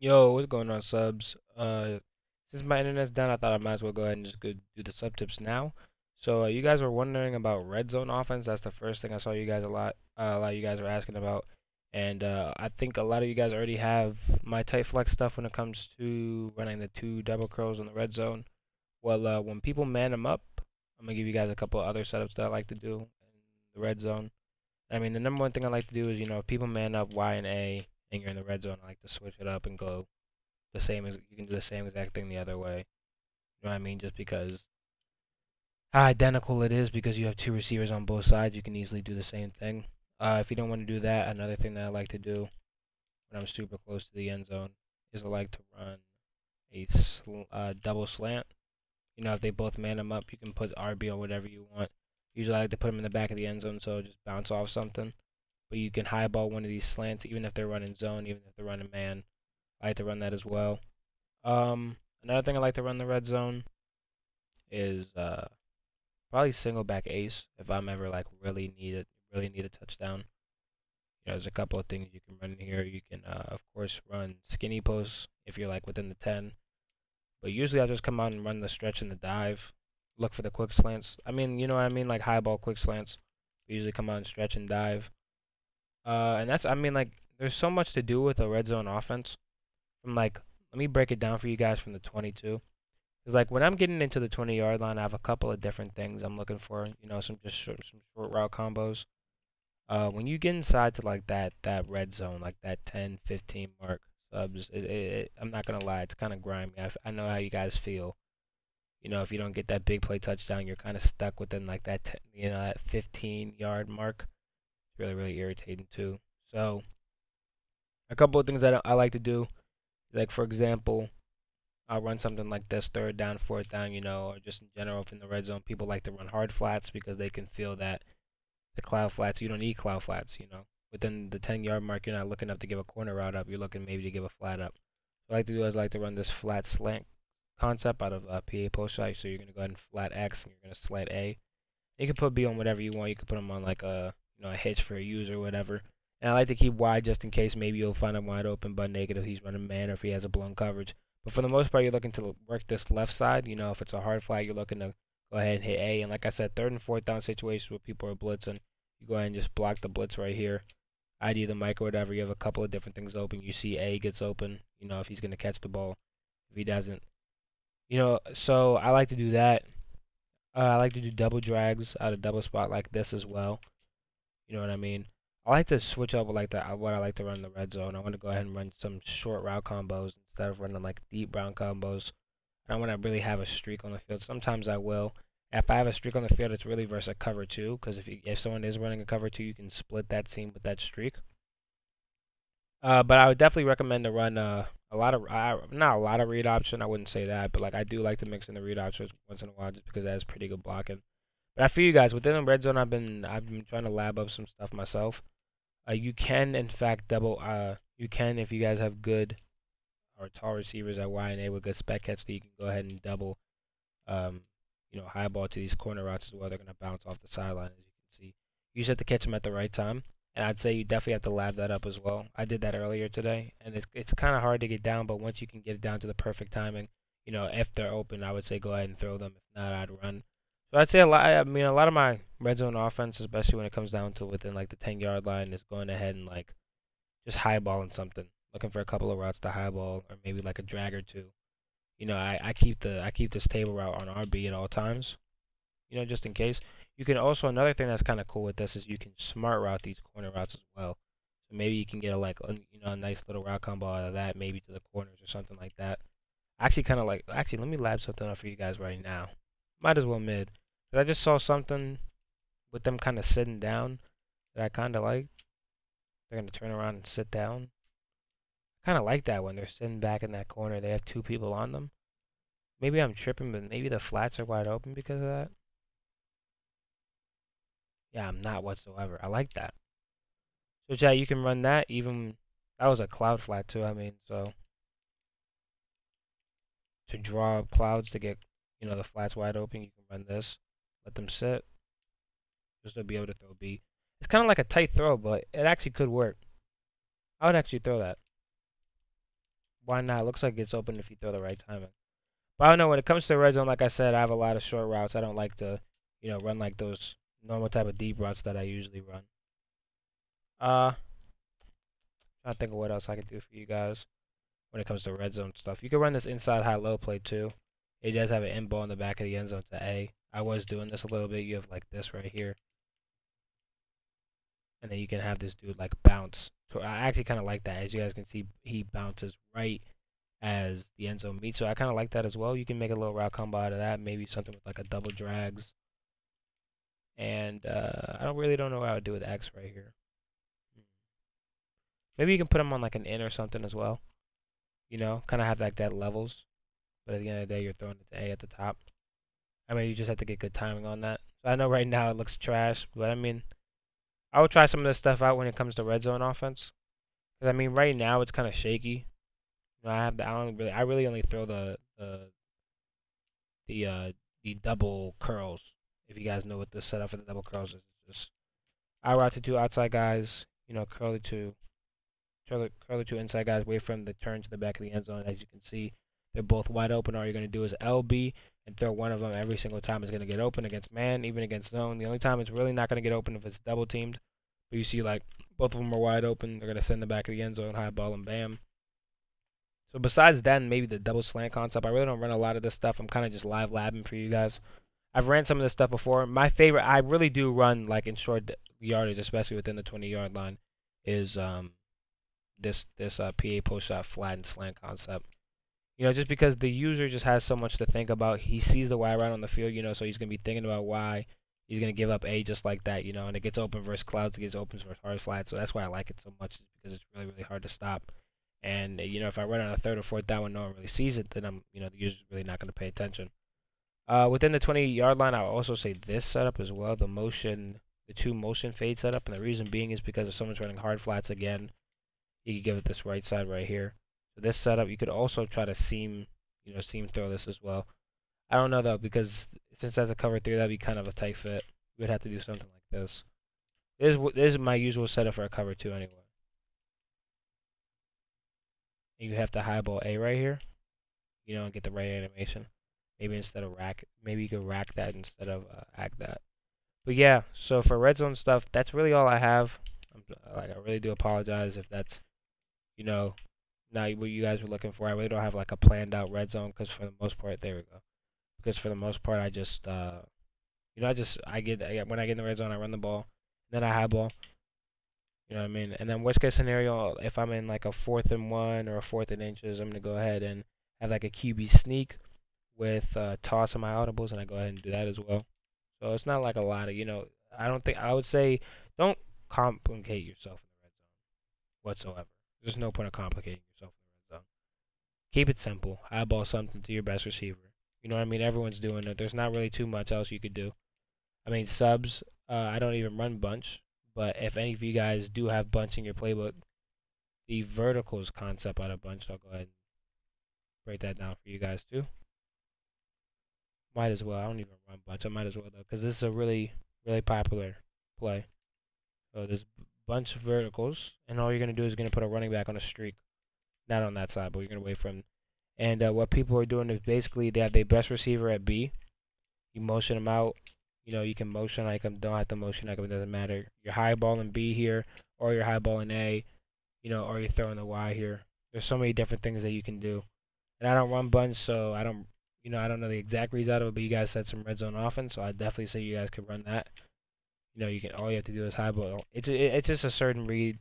Yo, what's going on, subs? Since my internet's down, I thought I might as well go ahead and just go do the sub tips now. So, you guys were wondering about red zone offense. That's the first thing I saw you guys a lot of you guys were asking about, and I think a lot of you guys already have my tight flex stuff when it comes to running the two double curls in the red zone. Well, when people man them up, I'm gonna give you guys a couple of other setups that I like to do in the red zone. I mean, the number one thing I like to do is, if people man up Y and A and you're in the red zone, I like to switch it up and go the same as you can do the same exact thing the other way. You know what I mean? Just because how identical it is because you have two receivers on both sides, you can easily do the same thing. If you don't want to do that, another thing that I like to do when I'm super close to the end zone is I like to run a double slant. If they both man them up, you can put RB on whatever you want. Usually I like to put them in the back of the end zone so just bounce off something. But you can highball one of these slants even if they're running zone, even if they're running man. I like to run that as well. Another thing I like to run the red zone is probably single back ace if I'm ever like really need a touchdown. There's a couple of things you can run here. You can of course run skinny posts if you're like within the 10, but usually I'll just come out and run the stretch and the dive. Look for the quick slants. I mean, you know what I mean, like high ball quick slants. We usually come out and stretch and dive. And that's I mean like there's so much to do with a red zone offense. From like let me break it down for you guys from the 22. Cause like when I'm getting into the 20-yard line, I have a couple of different things I'm looking for. Some short route combos. When you get inside to like that red zone, like that 10, 15 mark subs, I'm not gonna lie, it's kind of grimy. I know how you guys feel. If you don't get that big play touchdown, you're kind of stuck within like that 10, that 15-yard mark. It's really really irritating too. So a couple of things that I like to do, like for example, I'll run something like this, third down, fourth down, or just in general, if in the red zone, people like to run hard flats because they can feel that the cloud flats, you don't need cloud flats. Within the 10-yard mark, you're not looking up to give a corner route up, you're looking maybe to give a flat up. What I like to do is I like to run this flat slant concept out of PA post site, so you're going to go ahead and flat X and you're going to slant A. You can put B on whatever you want, you can put them on like a hitch for a user or whatever. And I like to keep wide just in case maybe you'll find him wide open, but negative he's running man or if he has a blown coverage. But for the most part, you're looking to work this left side. If it's a hard flat, you're looking to go ahead and hit A. And like I said, third and fourth down situations where people are blitzing, you go ahead and just block the blitz right here. ID the mic or whatever. You have a couple of different things open. You see A gets open. If he's gonna catch the ball. If he doesn't, so I like to do that. I like to do double drags out of double spot like this as well. You know what I mean? I like to switch up with like what I like to run in the red zone. I want to go ahead and run some short route combos instead of running like deep route combos. I want to really have a streak on the field. Sometimes I will. If I have a streak on the field, it's really versus a cover two. Because if someone is running a cover two, you can split that seam with that streak. But I would definitely recommend to run a lot of not a lot of read option. I wouldn't say that, but like I do like to mix in the read options once in a while just because that is pretty good blocking. But I feel you guys within the red zone. I've been trying to lab up some stuff myself. You can in fact double. You can if you guys have good or tall receivers at Y and A with good spec catch, that you can go ahead and double. Um, high ball to these corner routes as well. They're gonna bounce off the sideline as you can see. You just have to catch them at the right time. And I'd say you definitely have to lab that up as well. I did that earlier today, and it's kind of hard to get down, but once you can get it down to the perfect timing, if they're open, I would say go ahead and throw them. If not, I'd run. So I'd say a lot. I mean, a lot of my red zone offense, especially when it comes down to within like the 10-yard line, is going ahead and like just highballing something, looking for a couple of routes to highball, or maybe like a drag or two. I keep this table route on RB at all times, just in case. You can also another thing that's kind of cool with this is you can smart route these corner routes as well. So maybe you can get a nice little route combo out of that, maybe to the corners or something like that. Actually, let me lab something up for you guys right now. Might as well mid. 'Cause I just saw something with them kind of sitting down that I kind of like. They're gonna turn around and sit down. I kind of like that when they're sitting back in that corner. They have two people on them. Maybe I'm tripping, but maybe the flats are wide open because of that. Yeah, I'm not whatsoever. I like that. So yeah, you can run that even that was a cloud flat too, I mean, so to draw up clouds to get, the flats wide open, you can run this, let them sit, just to be able to throw B. It's kind of like a tight throw, but it actually could work. I would actually throw that. why not? It looks like it's open if you throw the right timing. But I don't know, when it comes to the red zone, like I said, I have a lot of short routes. I don't like to, run like those normal type of deep routes that I usually run. Uh, I think of what else I can do for you guys when it comes to red zone stuff. You can run this inside high low play too. It does have an end ball in the back of the end zone to A. I was doing this a little bit. You have like this right here, and then you can have this dude like bounce. So I actually kind of like that. As you guys can see, he bounces right as the end zone meets. So I kind of like that as well. You can make a little route combo out of that. Maybe something with like a double drags. And I don't know what I would do with X right here. Maybe you can put him on like an in or something as well. Kind of have like that levels. But at the end of the day, you're throwing it to A at the top. I mean, you just have to get good timing on that. So I know right now it looks trash, but I mean, I would try some of this stuff out when it comes to red zone offense. Because I mean, right now it's kind of shaky. I really only throw the double curls. If you guys know what the setup for the double curls is, it's just I route to two outside guys. Curl the two inside guys away from the turn to the back of the end zone. As you can see, they're both wide open. All you're going to do is LB and throw one of them every single time. It's going to get open against man, even against zone. The only time it's really not going to get open if it's double teamed. But you see, like, both of them are wide open. They're going to send the back of the end zone, high ball, and bam. So besides that, and maybe the double slant concept, I really don't run a lot of this stuff. I'm kind of just live labbing for you guys. I've ran some of this stuff before. My favorite, I really do run like in short yardage, especially within the 20-yard line, is this PA post shot flat and slant concept. Just because the user just has so much to think about. He sees the Y right on the field, so he's gonna be thinking about why he's gonna give up A just like that, and it gets open versus clouds, it gets open versus hard flat. So that's why I like it so much, is because it's really, really hard to stop. And if I run on a third or fourth down when no one really sees it, then the user's really not gonna pay attention. Within the 20-yard line, I'll also say this setup as well, the two motion fade setup, and the reason being is because if someone's running hard flats again, you could give it this right side right here. So this setup, you could also try to seam throw this as well. I don't know though, because since that's a cover 3, that'd be kind of a tight fit. We'd have to do something like this. This is my usual setup for a cover 2 anyway. And you have to highball A right here, and get the right animation. Maybe instead of rack, maybe you could rack that instead of act that. But yeah, so for red zone stuff, that's really all I have. I really do apologize if that's, not what you guys were looking for. I really don't have like a planned out red zone, because for the most part, there we go. Because for the most part, I just, when I get in the red zone, I run the ball, then I highball. You know what I mean? And then worst case scenario, if I'm in like a 4th and 1 or a 4th and inches, I'm gonna go ahead and have like a QB sneak with toss of my audibles, and I go ahead and do that as well. So it's not like a lot of, I would say don't complicate yourself in the red zone whatsoever. There's no point of complicating yourself in the red zone. Keep it simple. Eyeball something to your best receiver. You know what I mean? Everyone's doing it. There's not really too much else you could do. I mean, subs, I don't even run bunch, but if any of you guys do have bunch in your playbook, the verticals concept out of bunch, I'll go ahead and break that down for you guys too. Might as well. I don't even run bunch. I might as well though, because this is a really, really popular play. So there's a bunch of verticals, and all you're gonna do is gonna put a running back on a streak, not on that side, but you're gonna wait for him. And what people are doing is basically they have their best receiver at B. You motion them out. You can motion like them. Don't have to motion like them. It doesn't matter. You're high balling B here, or you're high balling A. Or you're throwing the Y here. There's so many different things that you can do. And I don't run bunch, so I don't know the exact reads out of it, but you guys said some red zone offense, so I definitely say you guys could run that. All you have to do is highball. It's just a certain read.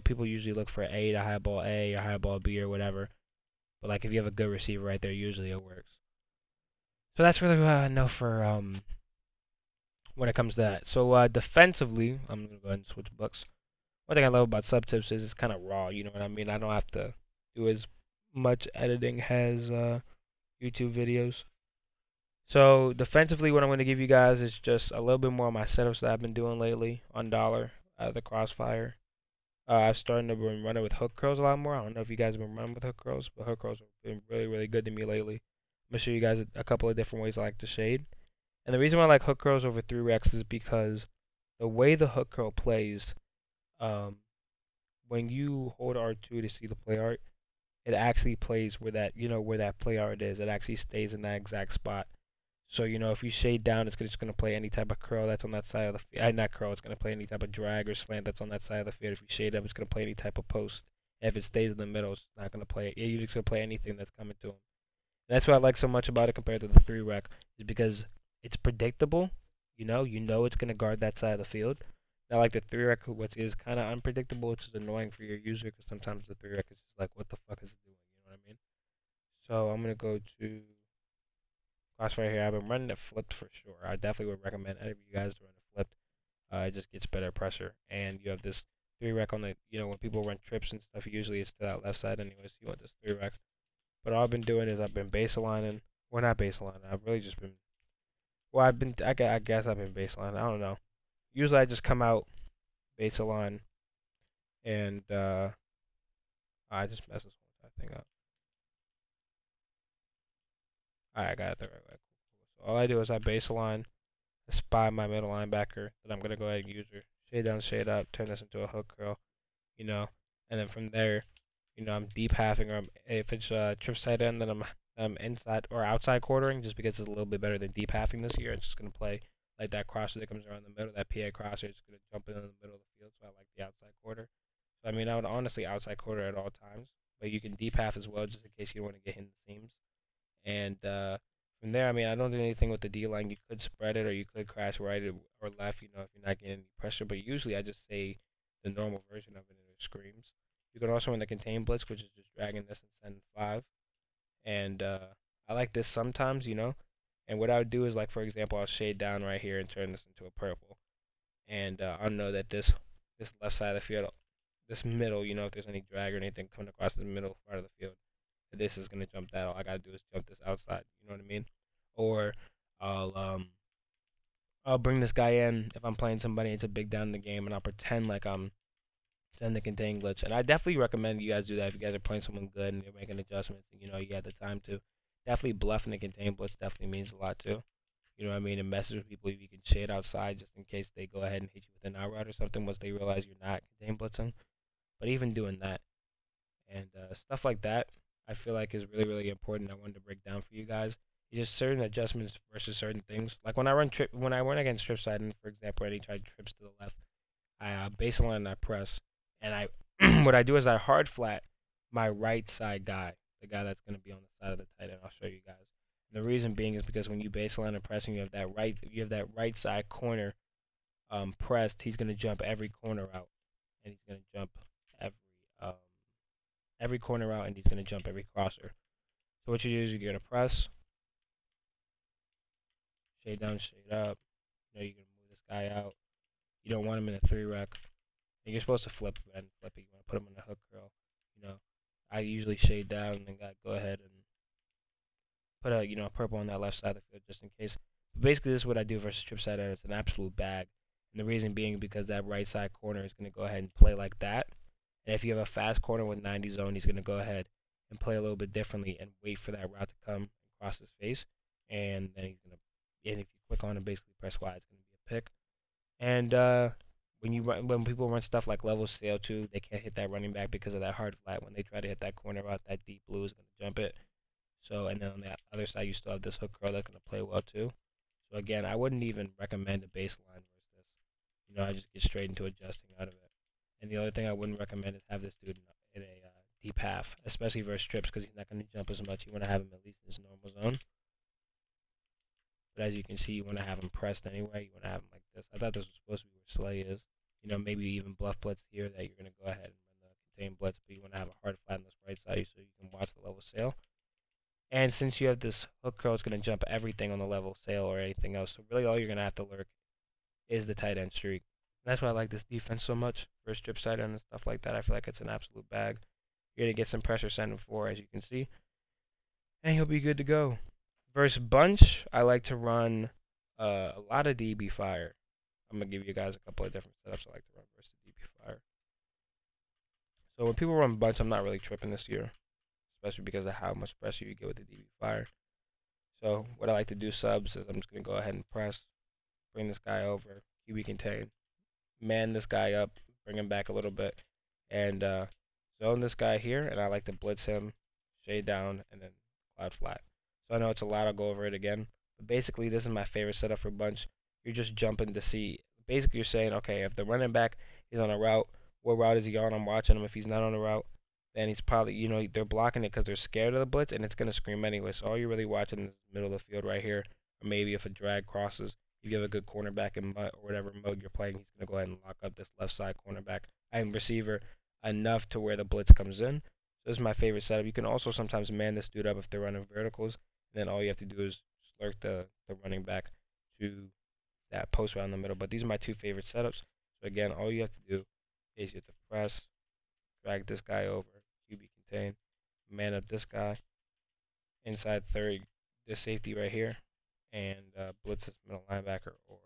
People usually look for A to highball A or highball B or whatever. But like if you have a good receiver right there, usually it works. So that's really what I know for when it comes to that. So defensively, I'm gonna go ahead and switch books. One thing I love about sub tips is it's kind of raw. You know what I mean? I don't have to do as much editing as YouTube videos. So defensively, what I'm going to give you guys is just a little bit more of my setups that I've been doing lately on Dollar, the Crossfire. I've started to run it with hook curls a lot more. I don't know if you guys have been running with hook curls, but hook curls have been really, really good to me lately. I'm going to show you guys a couple of different ways I like to shade. And the reason why I like hook curls over 3-Rex is because the way the hook curl plays, when you hold R2 to see the play art, it actually plays where that where that play art is. It actually stays in that exact spot. So if you shade down, it's just gonna play any type of curl that's on that side of the field. Not curl. It's gonna play any type of drag or slant that's on that side of the field. If you shade up, it's gonna play any type of post. If it stays in the middle, it's not gonna play. You're just gonna play anything that's coming to him. That's what I like so much about it compared to the three rec, is because it's predictable. You know it's gonna guard that side of the field. Now, like the three rec, which is kind of unpredictable, which is annoying for your user because sometimes the three rec is just like, what the fuck is it doing? You know what I mean? So I'm gonna go to Crossfire here. I've been running it flipped for sure. I definitely would recommend any of you guys to run it flipped. It just gets better pressure, and you have this three rec on the. When people run trips and stuff, usually it's to that left side anyways. So you want this three rec. But all I've been doing is I've been baselining. Well, not baselining. I've really just been. Well, I've been. I guess I've been baselining. I don't know. Usually I just come out baseline and I just messed this whole entire thing up. Alright, I got it the right way. Cool. So all I do is I baseline, I spy my middle linebacker, then I'm gonna go ahead and use her. Shade down, shade up, turn this into a hook curl, you know, and then from there, I'm deep halving, or if it's trip side end, then I'm inside or outside quartering, just because it's a little bit better than deep halving this year. It's just gonna play like that crosser that comes around the middle, that PA crosser. It's gonna jump in the middle of the field, so I like the outside quarter. So I mean, I would honestly outside quarter at all times, but you can deep half as well, just in case you don't want to get hit in the seams. And from there, I mean, I don't do anything with the D line. You could spread it, or you could crash right or left, if you're not getting any pressure. But usually, I just say the normal version of it, and it screams. You can also run the contain blitz, which is just dragging this and send 5. And I like this sometimes. And what I would do is, like, for example, I'll shade down right here and turn this into a purple. And I'll know that this left side of the field, this middle, if there's any drag or anything coming across the middle part of the field, this is gonna jump that. All I gotta do is jump this outside. You know what I mean? Or I'll um I'll bring this guy in if I'm playing somebody it's a big down in the game, and I'll pretend like I'm in the contain glitch. And I definitely recommend you guys do that if you guys are playing someone good and you're making adjustments and you have the time to. Definitely bluffing the contain blitz definitely means a lot too. You know what I mean? And message with people if you can shade outside just in case they go ahead and hit you with an out route or something once they realize you're not contain blitzing. But even doing that, and stuff like that I feel like is really really important. I wanted to break down for you guys. It's just certain adjustments versus certain things. Like when I run against trip side, and for example, any tried trips to the left, I baseline and I press, and I what I do is I hard flat my right side guy, the guy that's gonna be on the side of the tight end. I'll show you guys. And the reason being is because when you baseline and pressing, you have that right side corner pressed. He's gonna jump every corner out, and he's gonna jump every um every corner out, and he's going to jump every crosser. So what you do is you're going to press, shade down, shade up. You're going to move this guy out. You don't want him in a 3 rec. And you're supposed to flip and flip it. You want to put him in a hook curl. I usually shade down and then go ahead and put a purple on that left side of the field just in case. But basically, this is what I do versus trip side, and it's an absolute bag. And the reason being because that right side corner is going to go ahead and play like that. And if you have a fast corner with 90 zone, he's going to go ahead and play a little bit differently and wait for that route to come across his face. And then and if you click on and basically press Y, it's going to be a pick. And when people run stuff like level sail too, they can't hit that running back because of that hard flat. When they try to hit that corner route, that deep blue is going to jump it. So, and then on the other side, you still have this hook curl that's going to play well too. So again, I wouldn't even recommend a baseline versus this. I just get straight into adjusting out of it. And the other thing I wouldn't recommend is have this dude in a deep half, especially versus trips, because he's not going to jump as much. You want to have him at least in his normal zone. But as you can see, you want to have him pressed anyway. You want to have him like this. I thought this was supposed to be where Slay is. Maybe even bluff blitz here that you're going to go ahead and run the contain blitz, but you want to have a hard flat on this right side so you can watch the level sail. And since you have this hook curl, it's going to jump everything on the level sail or anything else. So really all you're going to have to lurk is the tight end streak. And that's why I like this defense so much for strip side and stuff like that. I feel like it's an absolute bag. You're going to get some pressure sent him for, as you can see. And he'll be good to go. Versus bunch, I like to run a lot of DB fire. I'm going to give you guys a couple of different setups I like to run versus DB fire. So when people run bunch, I'm not really tripping this year, especially because of how much pressure you get with the DB fire. So what I like to do subs is I'm just going to go ahead and press, bring this guy over, QB contain, man this guy up, bring him back a little bit, and zone this guy here, and I like to blitz him, shade down, and then cloud flat. So I know it's a lot. I'll go over it again. But basically, this is my favorite setup for bunch. You're just jumping to see. Basically, you're saying, okay, if the running back is on a route, what route is he on? I'm watching him. If he's not on a route, then he's probably, they're blocking it because they're scared of the blitz, and it's going to scream anyway. So all you're really watching is the middle of the field right here. Or maybe if a drag crosses, if you have a good cornerback in mud or whatever mode you're playing, he's going to go ahead and lock up this left side cornerback and receiver enough to where the blitz comes in. So this is my favorite setup. You can also sometimes man this dude up if they're running verticals. And then all you have to do is lurk the running back to that post route in the middle. But these are my two favorite setups. So again, all you have to do is you have to press, drag this guy over, QB contain, man up this guy, inside third, this safety right here, and blitz this middle linebacker, or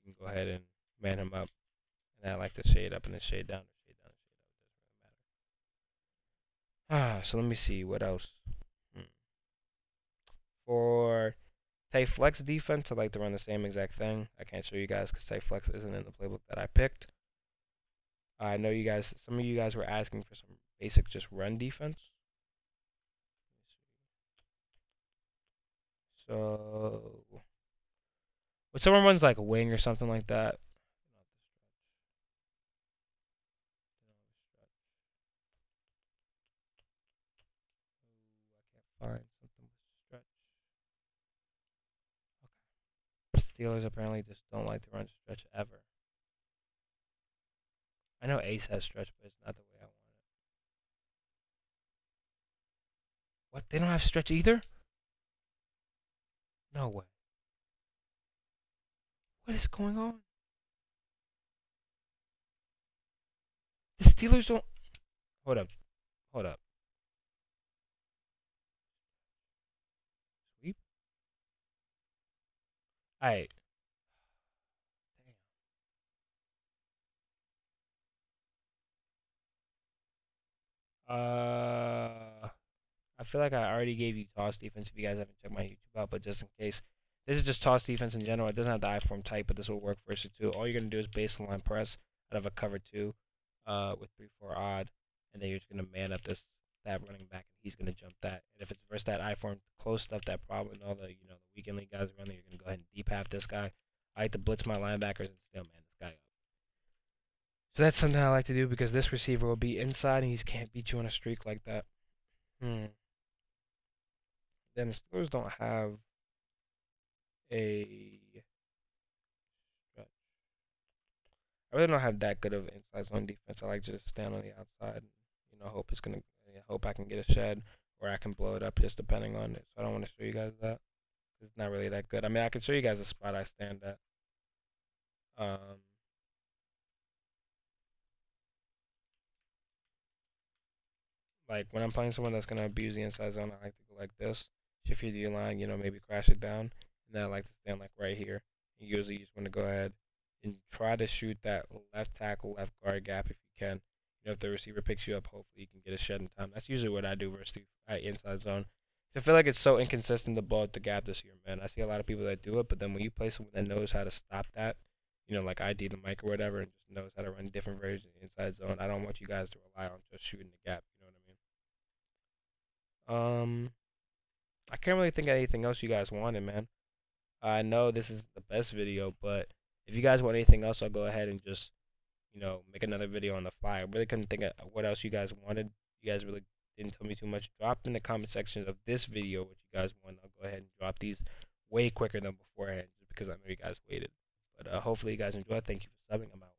you can go ahead and man him up. And I like to shade up and then shade down, or shade down, and shade up. It doesn't really matter. So let me see what else. For tight flex defense, I like to run the same exact thing. I can't show you guys because tight flex isn't in the playbook that I picked. I know you guys, some of you guys were asking for some basic just run defense. So, would someone runs like a wing or something like that? I can't find something with stretch. Okay. Steelers apparently just don't like to run stretch ever. I know Ace has stretch, but it's not the way I want it. What? They don't have stretch either? No way. What is going on? The Steelers don't. Hold up. Hold up. Sweep? Alright. I feel like I already gave you toss defense if you guys haven't checked my YouTube out, but just in case. This is just toss defense in general. It doesn't have the I-form type, but this will work for us too. All you're going to do is baseline press out of a cover 2 with 3-4 odd, and then you're just going to man up that running back, and he's going to jump that. And if it's versus that I-form close stuff, that problem, and all the the weekend league guys around there, you're going to go ahead and deep half this guy. I like to blitz my linebackers and still man this guy up. So that's something I like to do because this receiver will be inside, and he can't beat you on a streak like that. Then the Steelers don't have a stretch. I really don't have that good of inside zone defense. I like to just stand on the outside and hope I can get a shed or I can blow it up just depending on it. So I don't want to show you guys that. It's not really that good. I mean, I can show you guys the spot I stand at. Like when I'm playing someone that's gonna abuse the inside zone, I like to go like this, shift your D line, maybe crash it down, and then I like to stand like right here. And usually you just want to go ahead and try to shoot that left tackle, left guard gap if you can. If the receiver picks you up, hopefully you can get a shed in time. That's usually what I do versus the inside zone. I feel like it's so inconsistent to blow out the gap this year, man. I see a lot of people that do it, but then when you play someone that knows how to stop that, like ID the Mike or whatever, and just knows how to run different versions of the inside zone, I don't want you guys to rely on just shooting the gap. You know what I mean? I can't really think of anything else you guys wanted, man. I know this is the best video, but if you guys want anything else, I'll go ahead and just, make another video on the fly. I really couldn't think of what else you guys wanted. You guys really didn't tell me too much. Drop in the comment section of this video what you guys want. I'll go ahead and drop these way quicker than beforehand, just because I know you guys waited. But hopefully you guys enjoyed. Thank you for subbing. I'm out.